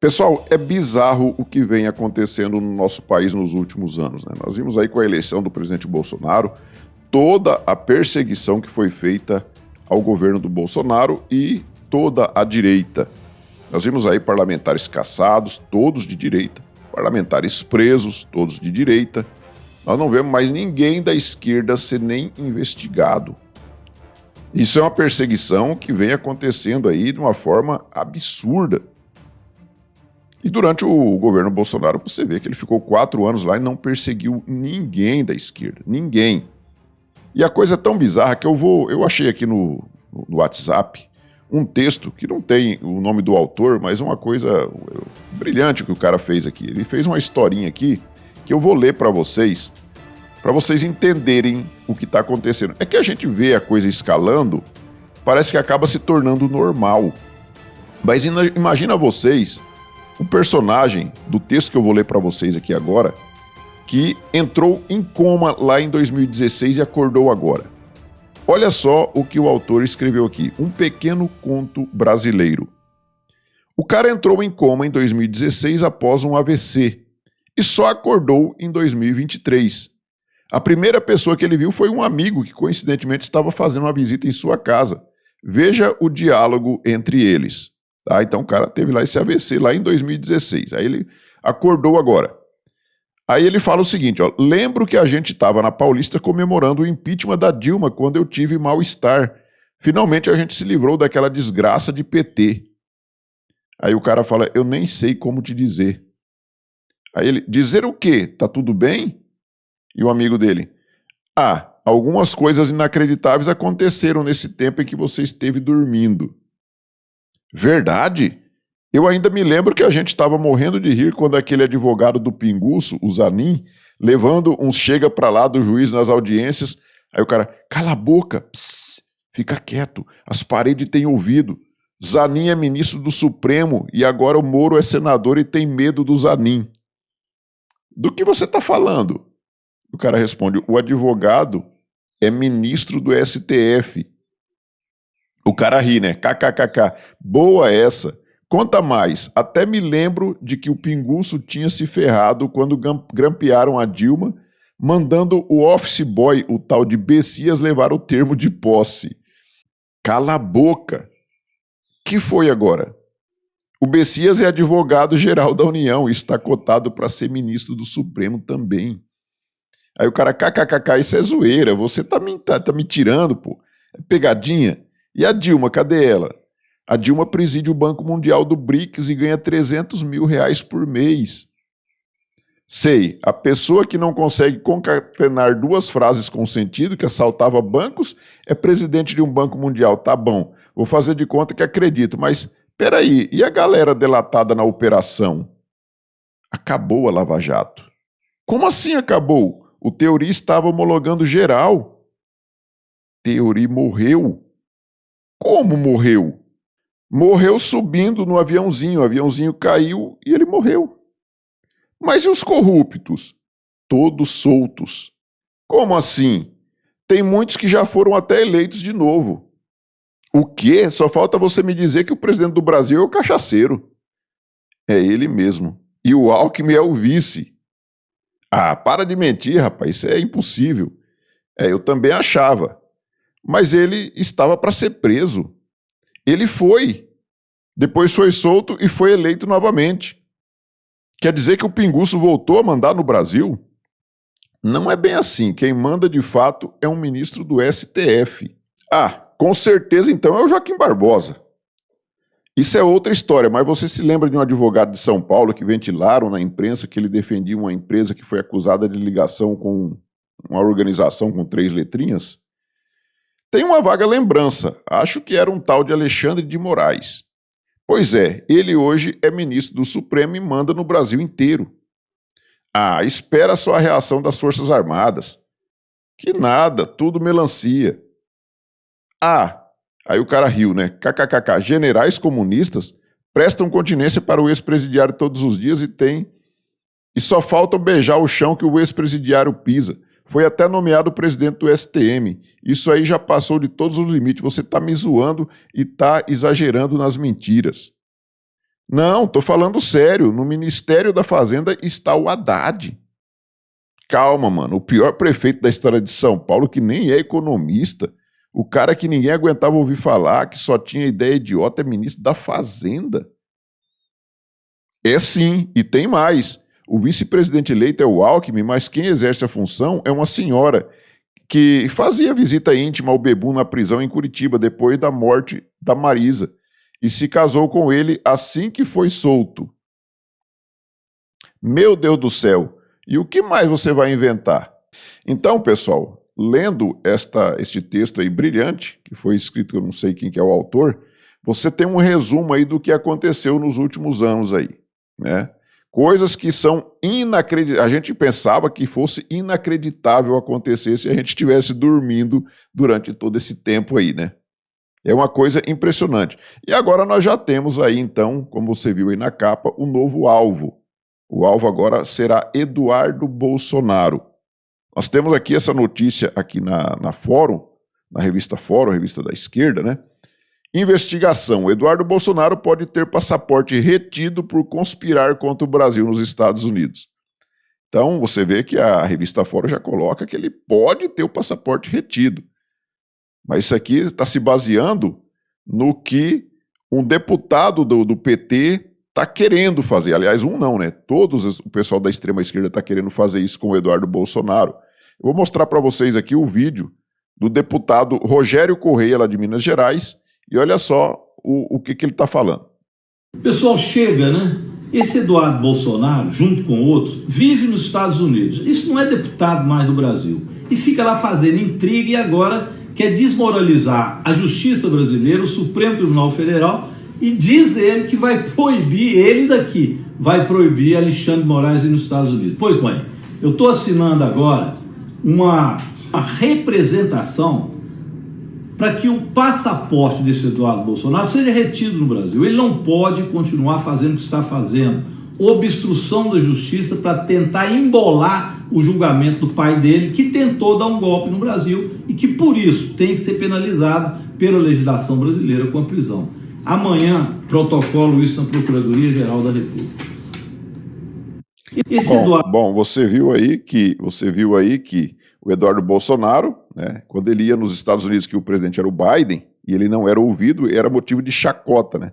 Pessoal, é bizarro o que vem acontecendo no nosso país nos últimos anos, né? Nós vimos aí com a eleição do presidente Bolsonaro toda a perseguição que foi feita ao governo do Bolsonaro e toda a direita. Nós vimos aí parlamentares caçados, todos de direita, parlamentares presos, todos de direita. Nós não vemos mais ninguém da esquerda ser nem investigado. Isso é uma perseguição que vem acontecendo aí de uma forma absurda. E durante o governo Bolsonaro, você vê que ele ficou 4 anos lá e não perseguiu ninguém da esquerda, ninguém. E a coisa é tão bizarra que eu achei aqui no WhatsApp um texto que não tem o nome do autor, mas uma coisa brilhante que o cara fez aqui. Ele fez uma historinha aqui que eu vou ler para vocês entenderem o que está acontecendo. É que a gente vê a coisa escalando, parece que acaba se tornando normal. Mas imagina vocês, o personagem do texto que eu vou ler para vocês aqui agora, que entrou em coma lá em 2016 e acordou agora. Olha só o que o autor escreveu aqui, um pequeno conto brasileiro. O cara entrou em coma em 2016 após um AVC e só acordou em 2023. A primeira pessoa que ele viu foi um amigo que coincidentemente estava fazendo uma visita em sua casa. Veja o diálogo entre eles. Tá? Então o cara teve lá esse AVC lá em 2016, aí ele acordou agora. Aí ele fala o seguinte, ó, lembro que a gente estava na Paulista comemorando o impeachment da Dilma quando eu tive mal-estar. Finalmente a gente se livrou daquela desgraça de PT. Aí o cara fala, eu nem sei como te dizer. Aí ele, dizer o quê? Tá tudo bem? E o amigo dele, algumas coisas inacreditáveis aconteceram nesse tempo em que você esteve dormindo. Verdade? Eu ainda me lembro que a gente estava morrendo de rir quando aquele advogado do Pinguço, o Zanin, levando uns chega pra lá do juiz nas audiências. Aí o cara, cala a boca, psss, fica quieto, as paredes têm ouvido. Zanin é ministro do Supremo e agora o Moro é senador e tem medo do Zanin. Do que você está falando? O cara responde, o advogado é ministro do STF. O cara ri, né? KKKK. Boa essa. Conta mais. Até me lembro de que o Pinguço tinha se ferrado quando grampearam a Dilma, mandando o office boy, o tal de Bessias, levar o termo de posse. Cala a boca. Que foi agora? O Bessias é advogado-geral da União e está cotado para ser ministro do Supremo também. Aí o cara, kkkk, isso é zoeira, você tá me tirando, pô. É pegadinha. E a Dilma, cadê ela? A Dilma preside o Banco Mundial do BRICS e ganha R$300 mil por mês. Sei, a pessoa que não consegue concatenar 2 frases com sentido, que assaltava bancos, é presidente de um Banco Mundial. Tá bom, vou fazer de conta que acredito, mas peraí, e a galera delatada na operação? Acabou a Lava Jato. Como assim acabou? O Teori estava homologando geral. Teori morreu? Como morreu? Morreu subindo no aviãozinho. O aviãozinho caiu e ele morreu. Mas e os corruptos? Todos soltos. Como assim? Tem muitos que já foram até eleitos de novo. O quê? Só falta você me dizer que o presidente do Brasil é o cachaceiro. É ele mesmo. E o Alckmin é o vice. Para de mentir, rapaz. Isso é impossível. Eu também achava. Mas ele estava para ser preso. Ele foi. Depois foi solto e foi eleito novamente. Quer dizer que o Pinguço voltou a mandar no Brasil? Não é bem assim. Quem manda de fato é um ministro do STF. Com certeza então é o Joaquim Barbosa. Isso é outra história, mas você se lembra de um advogado de São Paulo que ventilaram na imprensa que ele defendia uma empresa que foi acusada de ligação com uma organização com 3 letrinhas? Tem uma vaga lembrança, acho que era um tal de Alexandre de Moraes. Pois é, ele hoje é ministro do Supremo e manda no Brasil inteiro. Espera só a reação das Forças Armadas. Que nada, tudo melancia. Aí o cara riu, né? KKKK, generais comunistas prestam continência para o ex-presidiário todos os dias e só faltam beijar o chão que o ex-presidiário pisa. Foi até nomeado presidente do STM. Isso aí já passou de todos os limites. Você tá me zoando e tá exagerando nas mentiras. Não, tô falando sério. No Ministério da Fazenda está o Haddad. Calma, mano. O pior prefeito da história de São Paulo, que nem é economista, o cara que ninguém aguentava ouvir falar, que só tinha ideia idiota, é ministro da Fazenda. É sim, e tem mais. O vice-presidente eleito é o Alckmin, mas quem exerce a função é uma senhora que fazia visita íntima ao Bebum na prisão em Curitiba depois da morte da Marisa e se casou com ele assim que foi solto. Meu Deus do céu! E o que mais você vai inventar? Então, pessoal, lendo este texto aí brilhante, que foi escrito, eu não sei quem que é o autor, você tem um resumo aí do que aconteceu nos últimos anos aí, né? Coisas que são inacreditáveis. A gente pensava que fosse inacreditável acontecer se a gente estivesse dormindo durante todo esse tempo aí, né? É uma coisa impressionante. E agora nós já temos aí, então, como você viu aí na capa, o novo alvo. O alvo agora será Eduardo Bolsonaro. Nós temos aqui essa notícia aqui na Fórum, na revista Fórum, revista da esquerda, né? Investigação. Eduardo Bolsonaro pode ter passaporte retido por conspirar contra o Brasil nos Estados Unidos. Então, você vê que a revista Fórum já coloca que ele pode ter o passaporte retido. Mas isso aqui está se baseando no que um deputado do PT está querendo fazer. Aliás, um não, né? O pessoal da extrema esquerda está querendo fazer isso com o Eduardo Bolsonaro. Eu vou mostrar para vocês aqui o vídeo do deputado Rogério Correia, lá de Minas Gerais, e olha só o que ele está falando. O pessoal chega, né? Esse Eduardo Bolsonaro, junto com outros, vive nos Estados Unidos. Isso não é deputado mais do Brasil. E fica lá fazendo intriga e agora quer desmoralizar a justiça brasileira, o Supremo Tribunal Federal, e diz ele que vai proibir ele daqui, vai proibir Alexandre de Moraes nos Estados Unidos. Pois bem, eu estou assinando agora uma representação para que o passaporte desse Eduardo Bolsonaro seja retido no Brasil. Ele não pode continuar fazendo o que está fazendo, obstrução da justiça para tentar embolar o julgamento do pai dele, que tentou dar um golpe no Brasil e que, por isso, tem que ser penalizado pela legislação brasileira com a prisão. Amanhã, protocolo isso na Procuradoria-Geral da República. Bom, você viu aí que o Eduardo Bolsonaro, né, quando ele ia nos Estados Unidos, que o presidente era o Biden, e ele não era ouvido, era motivo de chacota, né?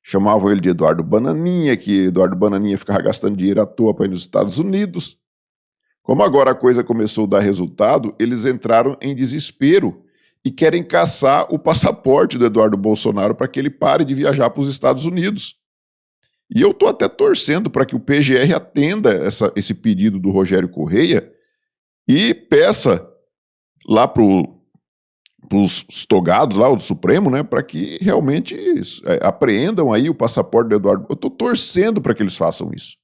Chamavam ele de Eduardo Bananinha, que Eduardo Bananinha ficava gastando dinheiro à toa para ir nos Estados Unidos. Como agora a coisa começou a dar resultado, eles entraram em desespero e querem caçar o passaporte do Eduardo Bolsonaro para que ele pare de viajar para os Estados Unidos. E eu estou até torcendo para que o PGR atenda esse pedido do Rogério Correia e peça lá para os togados lá, o Supremo, né, para que realmente apreendam aí o passaporte do Eduardo. Eu estou torcendo para que eles façam isso.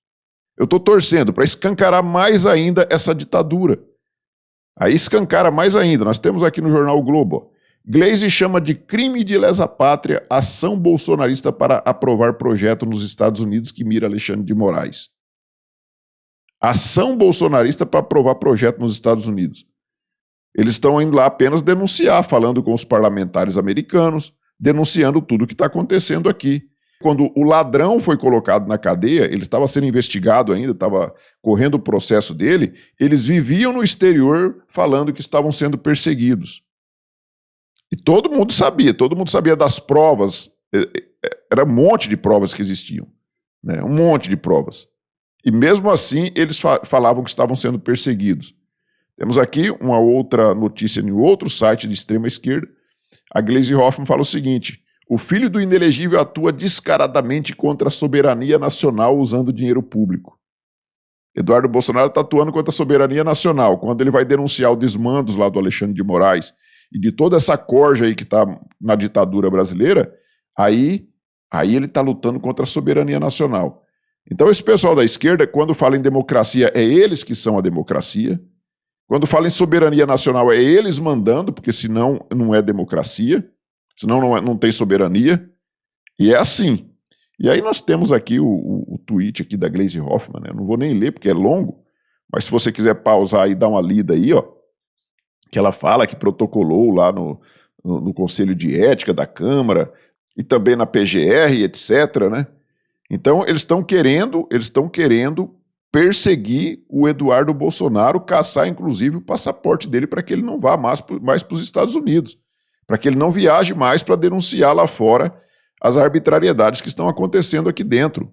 Eu estou torcendo para escancarar mais ainda essa ditadura. Aí escancara mais ainda. Nós temos aqui no jornal o Globo. Gleisi chama de crime de lesa-pátria ação bolsonarista para aprovar projeto nos Estados Unidos que mira Alexandre de Moraes. Ação bolsonarista para aprovar projeto nos Estados Unidos. Eles estão indo lá apenas denunciar, falando com os parlamentares americanos, denunciando tudo o que está acontecendo aqui. Quando o ladrão foi colocado na cadeia, ele estava sendo investigado ainda, estava correndo o processo dele, eles viviam no exterior falando que estavam sendo perseguidos. E todo mundo sabia das provas, era um monte de provas que existiam, né? Um monte de provas. E mesmo assim, eles falavam que estavam sendo perseguidos. Temos aqui uma outra notícia em outro site de extrema esquerda. A Gleisi Hoffmann fala o seguinte: o filho do inelegível atua descaradamente contra a soberania nacional usando dinheiro público. Eduardo Bolsonaro está atuando contra a soberania nacional. Quando ele vai denunciar o desmandos lá do Alexandre de Moraes e de toda essa corja aí que está na ditadura brasileira, aí ele está lutando contra a soberania nacional. Então esse pessoal da esquerda, quando fala em democracia, é eles que são a democracia. Quando fala em soberania nacional, é eles mandando, porque senão não é democracia, senão não tem soberania. E é assim. E aí nós temos aqui o tweet aqui da Gleisi Hoffmann, né? Eu não vou nem ler porque é longo, mas se você quiser pausar e dar uma lida aí, ó, que ela fala que protocolou lá no Conselho de Ética da Câmara e também na PGR, etc., né? Então, eles estão querendo perseguir o Eduardo Bolsonaro, caçar, inclusive, o passaporte dele para que ele não vá mais para os Estados Unidos, para que ele não viaje mais para denunciar lá fora as arbitrariedades que estão acontecendo aqui dentro.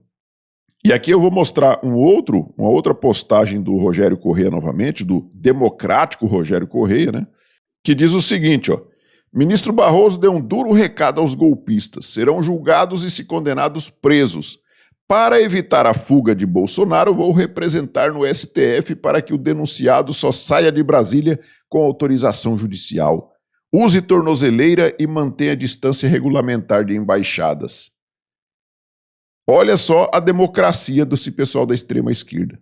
E aqui eu vou mostrar uma outra postagem do Rogério Correia novamente, do democrático Rogério Correia, né? Que diz o seguinte, ó: ministro Barroso deu um duro recado aos golpistas. Serão julgados e se condenados presos. Para evitar a fuga de Bolsonaro, vou representar no STF para que o denunciado só saia de Brasília com autorização judicial. Use tornozeleira e mantenha a distância regulamentar de embaixadas. Olha só a democracia desse pessoal da extrema esquerda.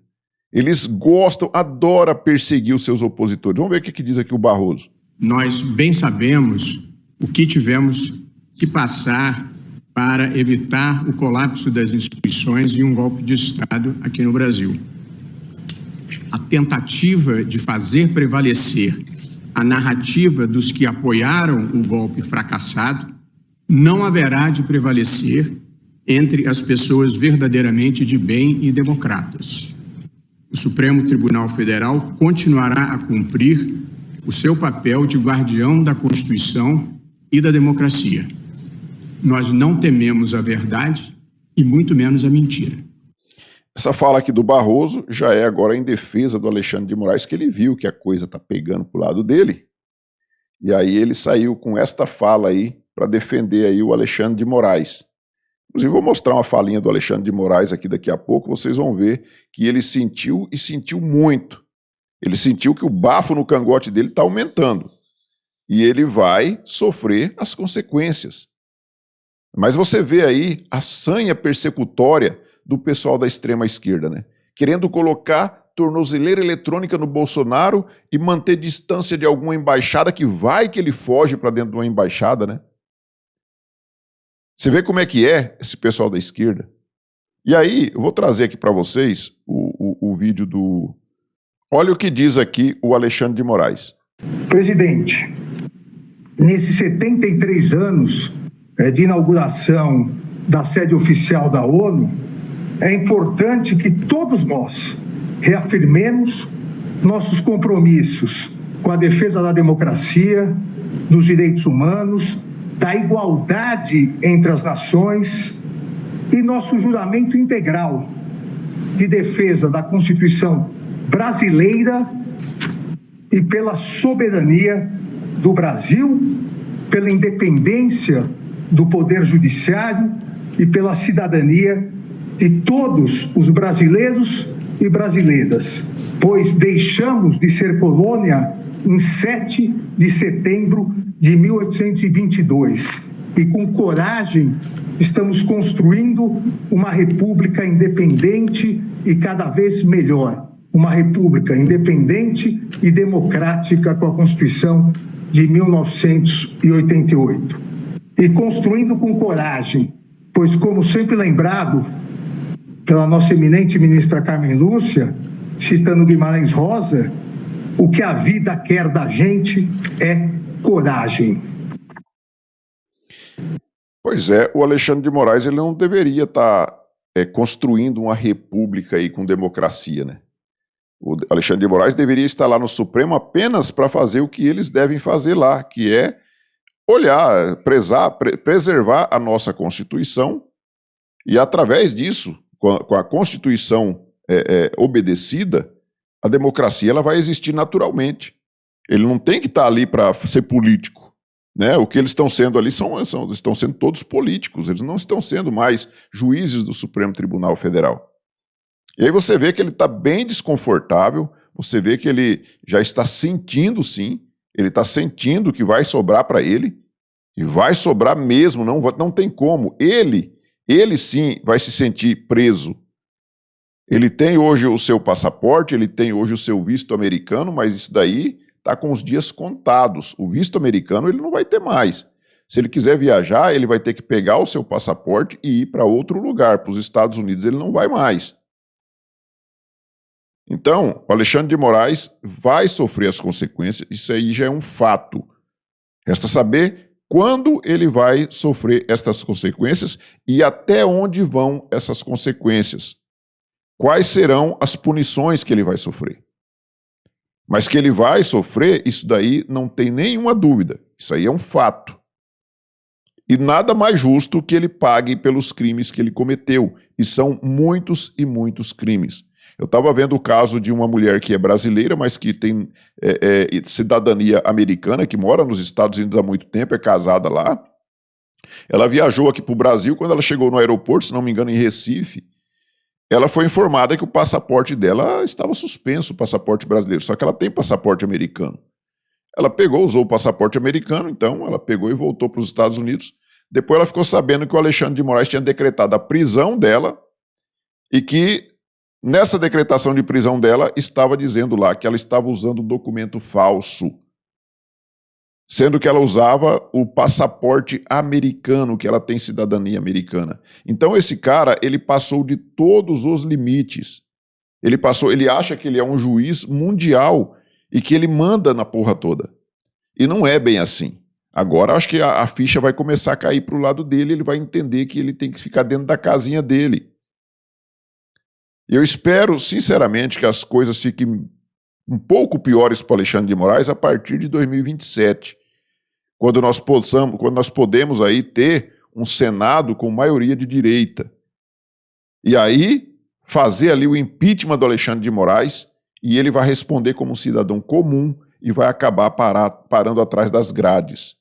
Eles gostam, adoram perseguir os seus opositores. Vamos ver o que diz aqui o Barroso. Nós bem sabemos o que tivemos que passar para evitar o colapso das instituições e um golpe de Estado aqui no Brasil. A tentativa de fazer prevalecer a narrativa dos que apoiaram o golpe fracassado não haverá de prevalecer entre as pessoas verdadeiramente de bem e democratas. O Supremo Tribunal Federal continuará a cumprir o seu papel de guardião da Constituição e da democracia. Nós não tememos a verdade e muito menos a mentira. Essa fala aqui do Barroso já é agora em defesa do Alexandre de Moraes, que ele viu que a coisa está pegando para o lado dele, e aí ele saiu com esta fala aí para defender aí o Alexandre de Moraes. Inclusive, vou mostrar uma falinha do Alexandre de Moraes aqui daqui a pouco, vocês vão ver que ele sentiu e sentiu muito. Ele sentiu que o bafo no cangote dele está aumentando. E ele vai sofrer as consequências. Mas você vê aí a sanha persecutória do pessoal da extrema esquerda, né? Querendo colocar tornozeleira eletrônica no Bolsonaro e manter distância de alguma embaixada, que vai que ele foge para dentro de uma embaixada, né? Você vê como é que é esse pessoal da esquerda? E aí, eu vou trazer aqui para vocês o vídeo do... Olha o que diz aqui o Alexandre de Moraes. Presidente, nesses 73 anos de inauguração da sede oficial da ONU, é importante que todos nós reafirmemos nossos compromissos com a defesa da democracia, dos direitos humanos, da igualdade entre as nações e nosso juramento integral de defesa da Constituição brasileira e pela soberania do Brasil, pela independência do Poder Judiciário e pela cidadania de todos os brasileiros e brasileiras, pois deixamos de ser colônia em 7 de setembro de 1822 e com coragem estamos construindo uma república independente e cada vez melhor, uma república independente e democrática com a Constituição de 1988. E construindo com coragem, pois como sempre lembrado pela nossa eminente ministra Carmen Lúcia, citando Guimarães Rosa, o que a vida quer da gente é coragem. Pois é, o Alexandre de Moraes ele não deveria estar construindo uma república aí com democracia, né? O Alexandre de Moraes deveria estar lá no Supremo apenas para fazer o que eles devem fazer lá, que é olhar, preservar a nossa Constituição e, através disso, com a Constituição obedecida, a democracia ela vai existir naturalmente. Ele não tem que estar ali para ser político, né? O que eles estão sendo ali estão sendo todos políticos, eles não estão sendo mais juízes do Supremo Tribunal Federal. E aí você vê que ele está bem desconfortável, você vê que ele já está sentindo sim, ele está sentindo que vai sobrar para ele, e vai sobrar mesmo, não tem como. Ele sim vai se sentir preso. Ele tem hoje o seu passaporte, ele tem hoje o seu visto americano, mas isso daí está com os dias contados. O visto americano ele não vai ter mais. Se ele quiser viajar, ele vai ter que pegar o seu passaporte e ir para outro lugar. Para os Estados Unidos ele não vai mais. Então, o Alexandre de Moraes vai sofrer as consequências, isso aí já é um fato. Resta saber quando ele vai sofrer estas consequências e até onde vão essas consequências. Quais serão as punições que ele vai sofrer. Mas que ele vai sofrer, isso daí não tem nenhuma dúvida. Isso aí é um fato. E nada mais justo que ele pague pelos crimes que ele cometeu. E são muitos e muitos crimes. Eu estava vendo o caso de uma mulher que é brasileira, mas que tem cidadania americana, que mora nos Estados Unidos há muito tempo, é casada lá. Ela viajou aqui para o Brasil, quando ela chegou no aeroporto, se não me engano, em Recife, ela foi informada que o passaporte dela estava suspenso, o passaporte brasileiro, só que ela tem passaporte americano. Ela usou o passaporte americano, então ela pegou e voltou para os Estados Unidos. Depois ela ficou sabendo que o Alexandre de Moraes tinha decretado a prisão dela e que nessa decretação de prisão dela estava dizendo lá que ela estava usando documento falso, sendo que ela usava o passaporte americano, que ela tem cidadania americana. Então esse cara, ele passou de todos os limites. Ele acha que ele é um juiz mundial e que ele manda na porra toda. E não é bem assim. Agora acho que a ficha vai começar a cair para o lado dele, ele vai entender que ele tem que ficar dentro da casinha dele. Eu espero, sinceramente, que as coisas fiquem um pouco piores para o Alexandre de Moraes a partir de 2027, quando nós podemos aí ter um Senado com maioria de direita. E aí fazer ali o impeachment do Alexandre de Moraes e ele vai responder como um cidadão comum e vai acabar parando atrás das grades.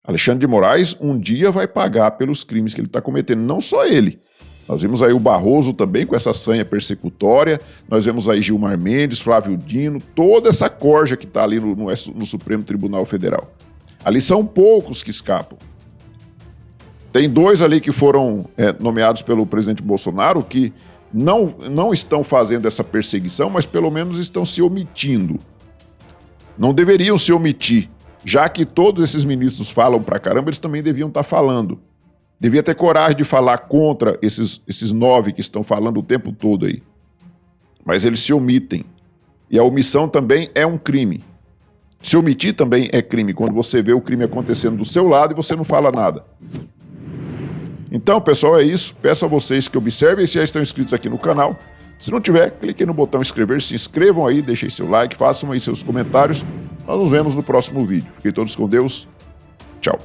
Alexandre de Moraes um dia vai pagar pelos crimes que ele está cometendo, não só ele. Nós vimos aí o Barroso também com essa sanha persecutória, nós vemos aí Gilmar Mendes, Flávio Dino, toda essa corja que está ali no Supremo Tribunal Federal. Ali são poucos que escapam. Tem 2 ali que foram nomeados pelo presidente Bolsonaro que não estão fazendo essa perseguição, mas pelo menos estão se omitindo. Não deveriam se omitir, já que todos esses ministros falam pra caramba, eles também deviam estar falando. Devia ter coragem de falar contra esses 9 que estão falando o tempo todo aí. Mas eles se omitem. E a omissão também é um crime. Se omitir também é crime, quando você vê o crime acontecendo do seu lado e você não fala nada. Então, pessoal, é isso. Peço a vocês que observem se já estão inscritos aqui no canal. Se não tiver, clique no botão inscrever, se inscrevam aí, deixem seu like, façam aí seus comentários. Nós nos vemos no próximo vídeo. Fiquem todos com Deus. Tchau.